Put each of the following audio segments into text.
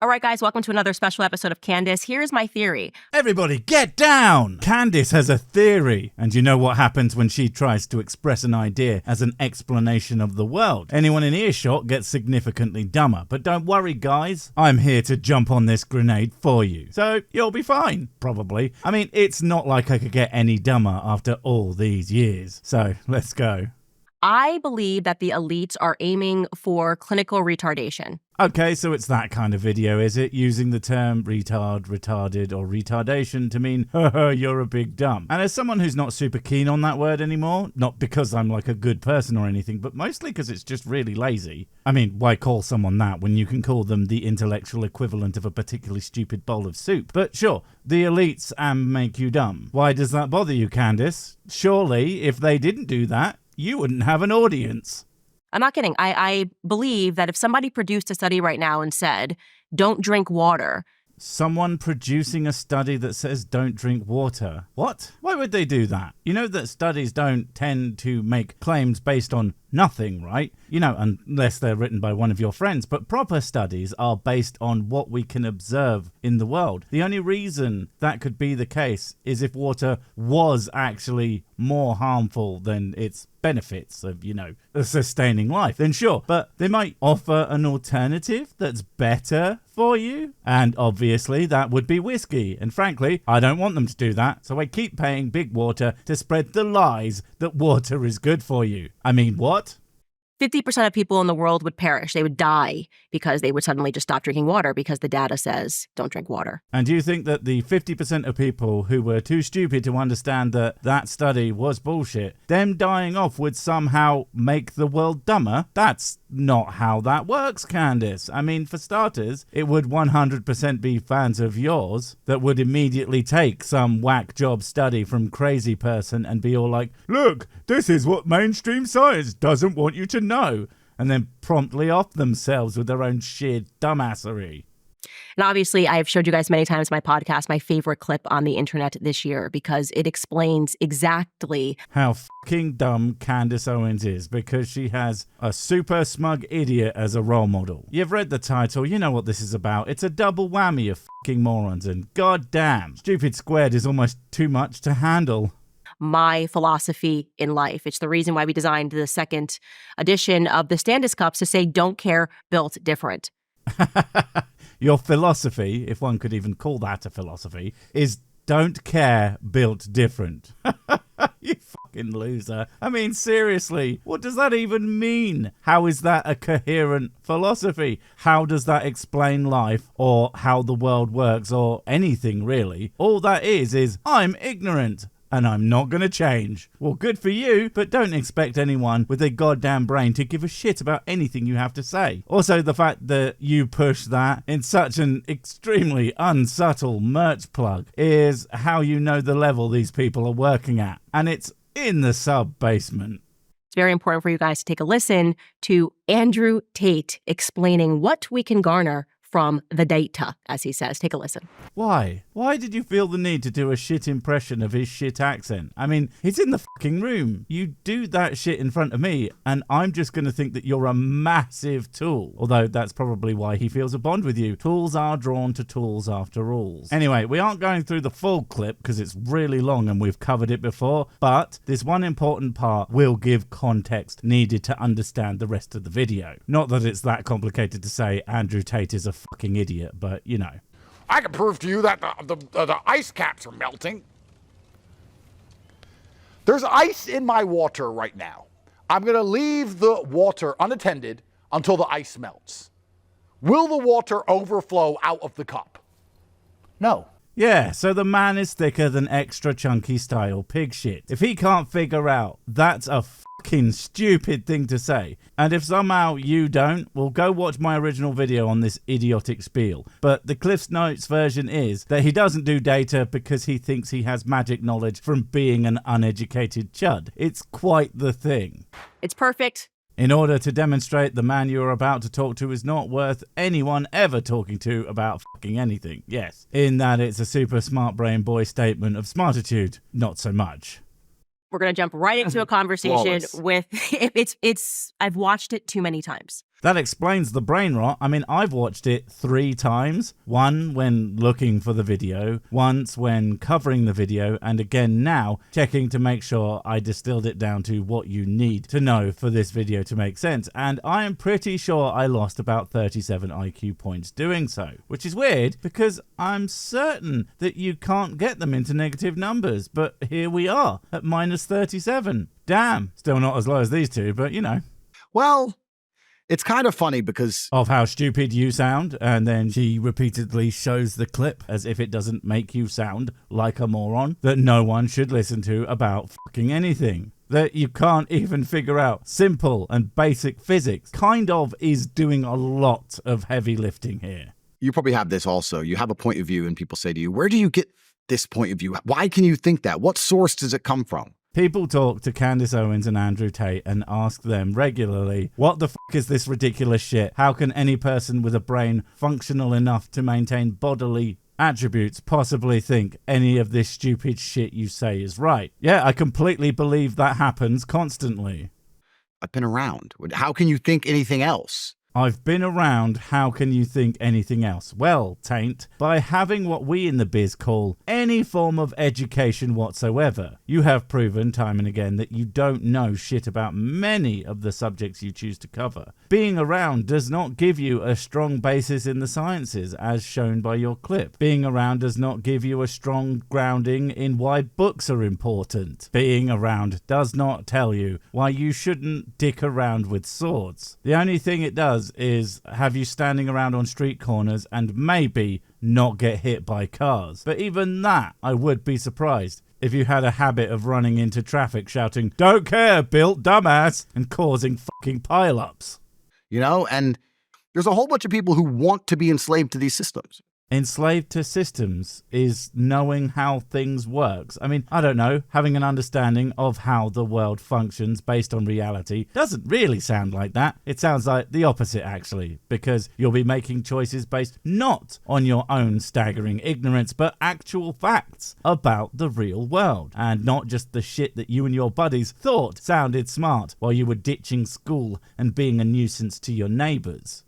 All right, guys, welcome to another special episode of Candace. Here's my theory. Everybody get down! Candace has a theory. And you know what happens when she tries to express an idea as an explanation of the world? Anyone in earshot gets significantly dumber. But don't worry, guys. I'm here to jump on this grenade for you. So you'll be fine, probably. I mean, it's not like I could get any dumber after all these years. So let's go. I believe that the elites are aiming for clinical retardation. Okay, so it's that kind of video, is it? Using the term retard, retarded, or retardation to mean, haha, you're a big dumb. And as someone who's not super keen on that word anymore, not because I'm like a good person or anything, but mostly because it's just really lazy. I mean, why call someone that when you can call them the intellectual equivalent of a particularly stupid bowl of soup? But sure, the elites make you dumb. Why does that bother you, Candace? Surely, if they didn't do that, you wouldn't have an audience. I'm not kidding. I believe that if somebody produced a study right now and said, don't drink water. Someone producing a study that says don't drink water. What? Why would they do that? You know that studies don't tend to make claims based on nothing, right? You know, unless they're written by one of your friends. But proper studies are based on what we can observe in the world. The only reason that could be the case is if water was actually more harmful than its benefits of, you know, sustaining life, then sure. But they might offer an alternative that's better for you. And obviously that would be whiskey. And frankly, I don't want them to do that. So I keep paying Big Water to spread the lies that water is good for you. I mean, what? 50% of people in the world would perish. They would die because they would suddenly just stop drinking water because the data says don't drink water. And do you think that the 50% of people who were too stupid to understand that that study was bullshit, them dying off would somehow make the world dumber? That's not how that works, Candace. I mean, for starters, it would 100% be fans of yours that would immediately take some whack job study from crazy person and be all like, look, this is what mainstream science doesn't want you to know, and then promptly off themselves with their own sheer dumbassery. And obviously, I've showed you guys many times in my podcast my favorite clip on the internet this year because it explains exactly how fucking dumb Candace Owens is because she has a super smug idiot as a role model. You've read the title, you know what this is about. It's a double whammy of fucking morons, and goddamn, stupid squared is almost too much to handle. My philosophy in life. It's the reason why we designed the second edition of the Standis Cups to say, don't care, built different. Your philosophy, if one could even call that a philosophy, is don't care, built different. You fucking loser. I mean, seriously, what does that even mean? How is that a coherent philosophy? How does that explain life or how the world works or anything really? All that is I'm ignorant. And I'm not going to change. Well, good for you, but don't expect anyone with a goddamn brain to give a shit about anything you have to say. Also, the fact that you push that in such an extremely unsubtle merch plug is how you know the level these people are working at. And it's in the sub-basement. It's very important for you guys to take a listen to Andrew Tate explaining what we can garner from the data, as he says. Take a listen. Why? Why did you feel the need to do a shit impression of his shit accent? I mean, he's in the fucking room. You do that shit in front of me, and I'm just going to think that you're a massive tool. Although that's probably why he feels a bond with you. Tools are drawn to tools after all. Anyway, we aren't going through the full clip because it's really long and we've covered it before, but this one important part will give context needed to understand the rest of the video. Not that it's that complicated to say Andrew Tate is a fucking idiot, but you know. I can prove to you that the ice caps are melting. There's ice in my water right now. I'm going to leave the water unattended until the ice melts. Will the water overflow out of the cup? No. Yeah, so the man is thicker than extra chunky style pig shit. If he can't figure out that's a fucking stupid thing to say, and if somehow you don't, well, go watch my original video on this idiotic spiel. But the Cliff's Notes version is that he doesn't do data because he thinks he has magic knowledge from being an uneducated chud. It's quite the thing. It's perfect. In order to demonstrate the man you're about to talk to is not worth anyone ever talking to about fucking anything. Yes, in that it's a super smart brain boy statement of smartitude. Not so much. We're going to jump right into a conversation with, it's I've watched it too many times. That explains the brain rot. I mean, I've watched it 3 times. One when looking for the video, once when covering the video, and again now checking to make sure I distilled it down to what you need to know for this video to make sense. And I am pretty sure I lost about 37 IQ points doing so, which is weird because I'm certain that you can't get them into negative numbers. But here we are at minus 37. Damn. Still not as low as these two, but you know. Well, it's kind of funny because of how stupid you sound, and then she repeatedly shows the clip as if it doesn't make you sound like a moron that no one should listen to about fucking anything. That you can't even figure out simple and basic physics kind of is doing a lot of heavy lifting here. You probably have this also. You have a point of view and people say to you, where do you get this point of view? Why can you think that? What source does it come from? People talk to Candace Owens and Andrew Tate and ask them regularly, what the fuck is this ridiculous shit? How can any person with a brain functional enough to maintain bodily attributes possibly think any of this stupid shit you say is right? Yeah, I completely believe that happens constantly. I've been around. How can you think anything else? I've been around, how can you think anything else? Well, Taint, by having what we in the biz call any form of education whatsoever. You have proven time and again that you don't know shit about many of the subjects you choose to cover. Being around does not give you a strong basis in the sciences, as shown by your clip. Being around does not give you a strong grounding in why books are important. Being around does not tell you why you shouldn't dick around with swords. The only thing it does is have you standing around on street corners and maybe not get hit by cars. But even that, I would be surprised if you had a habit of running into traffic shouting, "Don't care, built dumbass," and causing fucking pile-ups. You know, and there's a whole bunch of people who want to be enslaved to these systems. Enslaved to systems is knowing how things works. I mean, I don't know, having an understanding of how the world functions based on reality doesn't really sound like that. It sounds like the opposite, actually, because you'll be making choices based not on your own staggering ignorance, but actual facts about the real world, and not just the shit that you and your buddies thought sounded smart while you were ditching school and being a nuisance to your neighbors.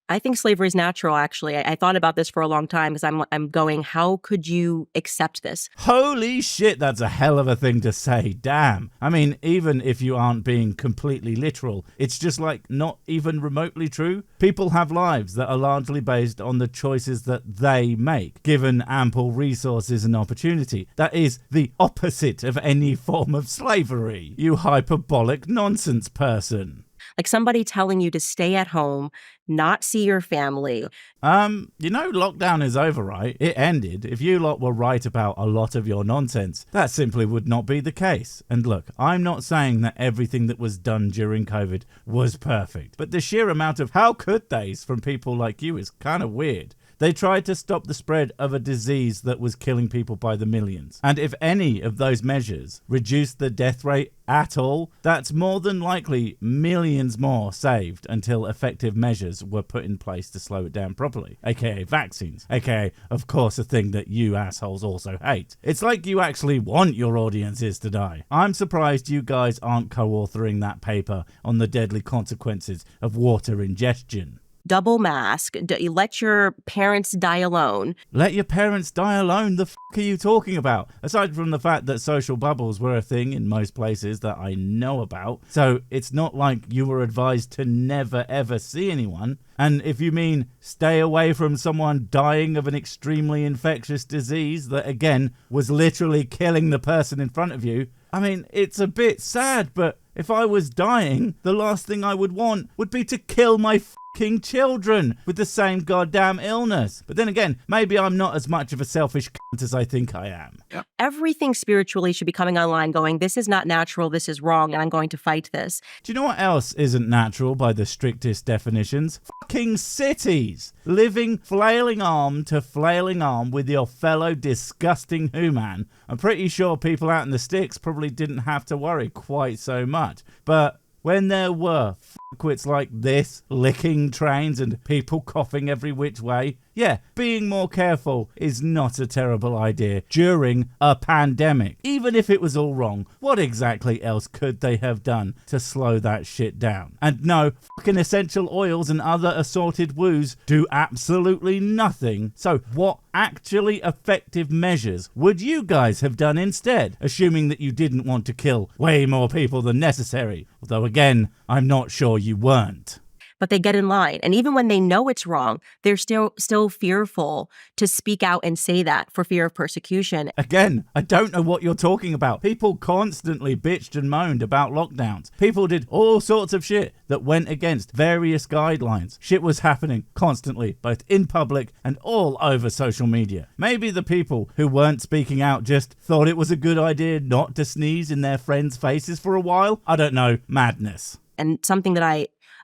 I think slavery is natural, actually. I thought about this for a long time because I'm going, how could you accept this? Holy shit, that's a hell of a thing to say. Damn. I mean, even if you aren't being completely literal, it's just like not even remotely true. People have lives that are largely based on the choices that they make, given ample resources and opportunity. That is the opposite of any form of slavery. You hyperbolic nonsense person. Like somebody telling you to stay at home, not see your family. You know, lockdown is over, right? It ended. If you lot were right about a lot of your nonsense, that simply would not be the case. And look, I'm not saying that everything that was done during COVID was perfect, but the sheer amount of how could they's from people like you is kind of weird. They tried to stop the spread of a disease that was killing people by the millions. And if any of those measures reduced the death rate at all, that's more than likely millions more saved until effective measures were put in place to slow it down properly, aka vaccines, aka, of course, a thing that you assholes also hate. It's like you actually want your audiences to die. I'm surprised you guys aren't co-authoring that paper on the deadly consequences of water ingestion. Double mask. Let your parents die alone. Let your parents die alone? The fuck are you talking about? Aside from the fact that social bubbles were a thing in most places that I know about, so it's not like you were advised to never ever see anyone. And if you mean stay away from someone dying of an extremely infectious disease that, again, was literally killing the person in front of you, I mean, it's a bit sad, but if I was dying, the last thing I would want would be to kill my fucking children with the same goddamn illness. But then again, maybe I'm not as much of a selfish cunt as I think I am. Everything spiritually should be coming online going, this is not natural, this is wrong, and I'm going to fight this. Do you know what else isn't natural by the strictest definitions? Fucking cities. Living flailing arm to flailing arm with your fellow disgusting human. I'm pretty sure people out in the sticks probably didn't have to worry quite so much. But when there were fuckwits like this licking trains and people coughing every which way, yeah, being more careful is not a terrible idea during a pandemic. Even if it was all wrong, what exactly else could they have done to slow that shit down? And no, fucking essential oils and other assorted woos do absolutely nothing. So what actually effective measures would you guys have done instead, assuming that you didn't want to kill way more people than necessary? Although again, I'm not sure you weren't. But they get in line. And even when they know it's wrong, they're still fearful to speak out and say that for fear of persecution. Again, I don't know what you're talking about. People constantly bitched and moaned about lockdowns. People did all sorts of shit that went against various guidelines. Shit was happening constantly, both in public and all over social media. Maybe the people who weren't speaking out just thought it was a good idea not to sneeze in their friends' faces for a while. I don't know. Madness. And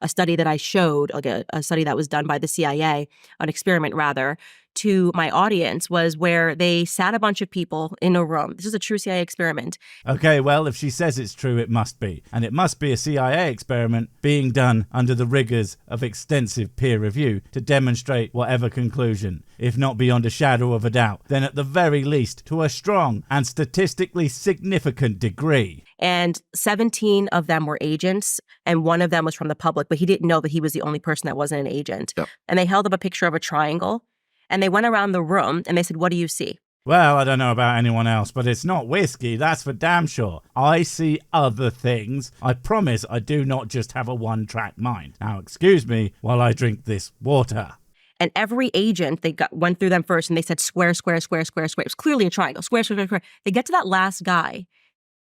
a study that I showed, like a study that was done by the CIA, an experiment rather, to my audience was where they sat a bunch of people in a room. This is a true CIA experiment. Okay, well, if she says it's true, it must be. And it must be a CIA experiment being done under the rigors of extensive peer review to demonstrate whatever conclusion. If not beyond a shadow of a doubt, then at the very least to a strong and statistically significant degree. And 17 of them were agents, and one of them was from the public, but he didn't know that he was the only person that wasn't an agent. Yep. And they held up a picture of a triangle, and they went around the room, and they said, "What do you see?" Well, I don't know about anyone else, but it's not whiskey, that's for damn sure. I see other things. I promise I do not just have a one-track mind. Now, excuse me while I drink this water. And every agent, went through them first, and they said, square, square, square, square, square. It was clearly a triangle. Square, square, square, square. They get to that last guy,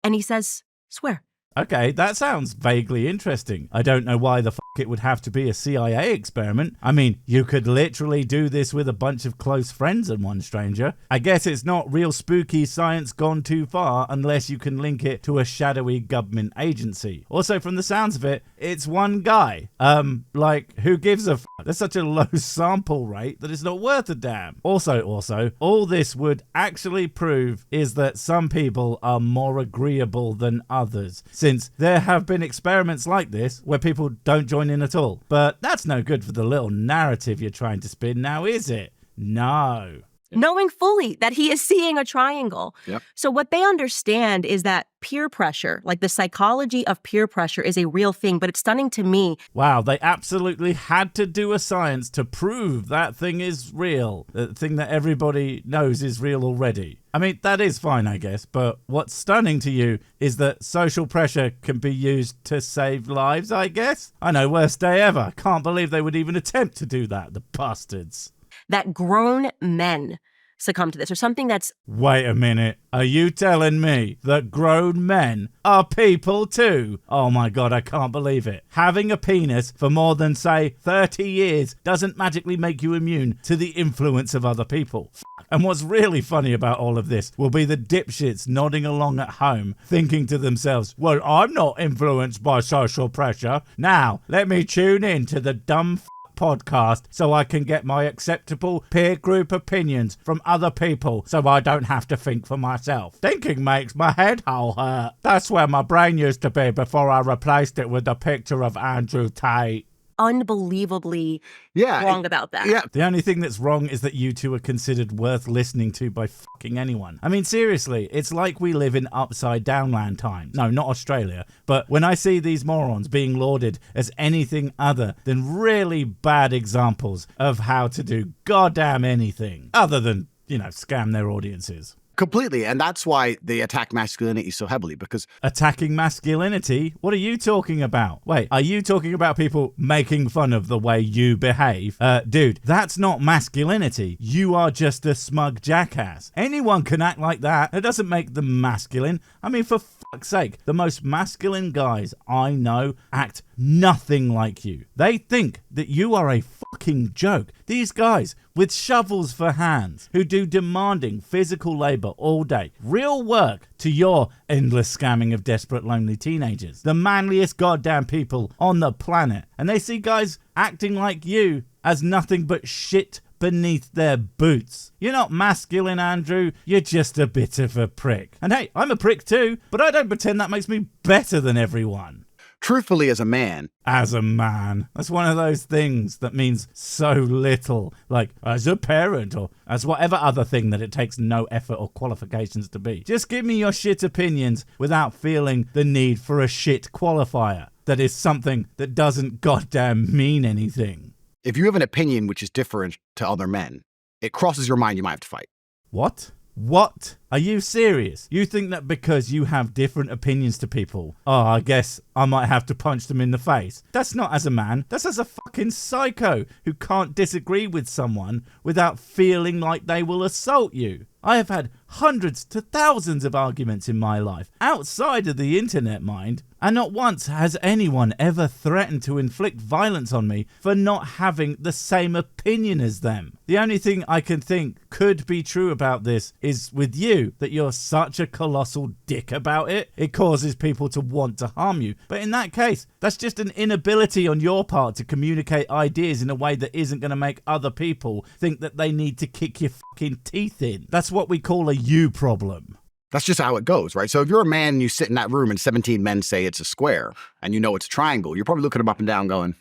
and he says, square. Okay, that sounds vaguely interesting. I don't know why the fuck it would have to be a CIA experiment. I mean, you could literally do this with a bunch of close friends and one stranger. I guess it's not real spooky science gone too far unless you can link it to a shadowy government agency. Also, from the sounds of it, it's one guy. Who gives a fuck? There's such a low sample rate that it's not worth a damn. Also, all this would actually prove is that some people are more agreeable than others, since there have been experiments like this where people don't join in at all. But that's no good for the little narrative you're trying to spin now, is it? No. Knowing fully that he is seeing a triangle. Yep. So what they understand is that peer pressure, like the psychology of peer pressure, is a real thing, but it's stunning to me. Wow, they absolutely had to do a science to prove that thing is real. The thing that everybody knows is real already. I mean, that is fine, I guess, but what's stunning to you is that social pressure can be used to save lives, I guess? I know, worst day ever. Can't believe they would even attempt to do that, the bastards. That grown men succumb to this, or something that's... Wait a minute. Are you telling me that grown men are people too? Oh my god, I can't believe it. Having a penis for more than, say, 30 years doesn't magically make you immune to the influence of other people. And what's really funny about all of this will be the dipshits nodding along at home, thinking to themselves, well, I'm not influenced by social pressure. Now, let me tune in to the dumb podcast so I can get my acceptable peer group opinions from other people so I don't have to think for myself. Thinking makes my head hole hurt. That's where my brain used to be before I replaced it with a picture of Andrew Tate. Unbelievably wrong about that. Yeah. The only thing that's wrong is that you two are considered worth listening to by fucking anyone. I mean, seriously, it's like we live in upside down land times. No, not Australia. But when I see these morons being lauded as anything other than really bad examples of how to do goddamn anything other than, scam their audiences. Completely. And that's why they attack masculinity so heavily, because... Attacking masculinity? What are you talking about? Wait, are you talking about people making fun of the way you behave? Dude, that's not masculinity. You are just a smug jackass. Anyone can act like that. It doesn't make them masculine. I mean, for fuck's sake, the most masculine guys I know act nothing like you. They think that you are a fucking joke. These guys with shovels for hands who do demanding physical labor all day. Real work to your endless scamming of desperate lonely teenagers. The manliest goddamn people on the planet. And they see guys acting like you as nothing but shit beneath their boots. You're not masculine, Andrew. You're just a bit of a prick. And hey, I'm a prick too, but I don't pretend that makes me better than everyone. truthfully, as a man, As a man. That's one of those things that means so little. Like, as a parent, or as whatever other thing that it takes no effort or qualifications to be. Just give me your shit opinions without feeling the need for a shit qualifier. That is something that doesn't goddamn mean anything. if you have an opinion which is different to other men, it crosses your mind, you might have to fight. What? What? Are you serious? You think that because you have different opinions to people, oh, I guess I might have to punch them in the face? That's not as a man. That's as a fucking psycho who can't disagree with someone without feeling like they will assault you. I have had hundreds to thousands of arguments in my life, outside of the internet, mind, and not once has anyone ever threatened to inflict violence on me for not having the same opinion as them. The only thing I can think could be true about this is with you, that you're such a colossal dick about it. It causes people to want to harm you. But in that case, that's just an inability on your part to communicate ideas in a way that isn't going to make other people think that they need to kick your fucking teeth in. That's what we call a you problem. That's just how it goes, right? So if you're a man and you sit in that room and 17 men say it's a square and you know it's a triangle, you're probably looking them up and down going,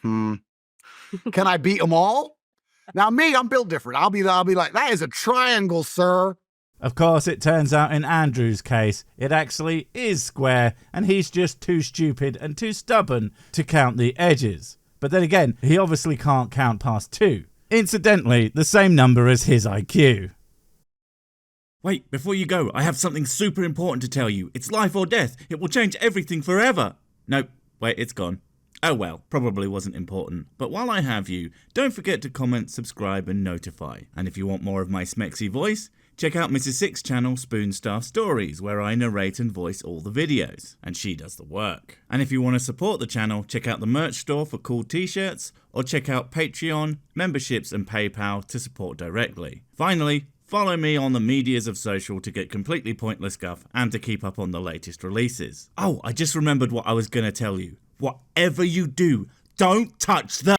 can I beat them all? Now me, I'm built different. I'll be like, that is a triangle, sir. Of course, it turns out in Andrew's case, it actually is square, and he's just too stupid and too stubborn to count the edges. But then again, he obviously can't count past 2. Incidentally, the same number as his IQ. Wait, before you go, I have something super important to tell you. It's life or death. It will change everything forever. Nope, wait, it's gone. Oh well, probably wasn't important. But while I have you, don't forget to comment, subscribe and notify. And if you want more of my smexy voice, check out Mrs. Six's channel Spoonstaff Stories, where I narrate and voice all the videos, and she does the work. And if you want to support the channel, check out the merch store for cool t-shirts, or check out Patreon, memberships and PayPal to support directly. Finally, follow me on the medias of social to get completely pointless guff and to keep up on the latest releases. Oh, I just remembered what I was going to tell you. Whatever you do, don't touch the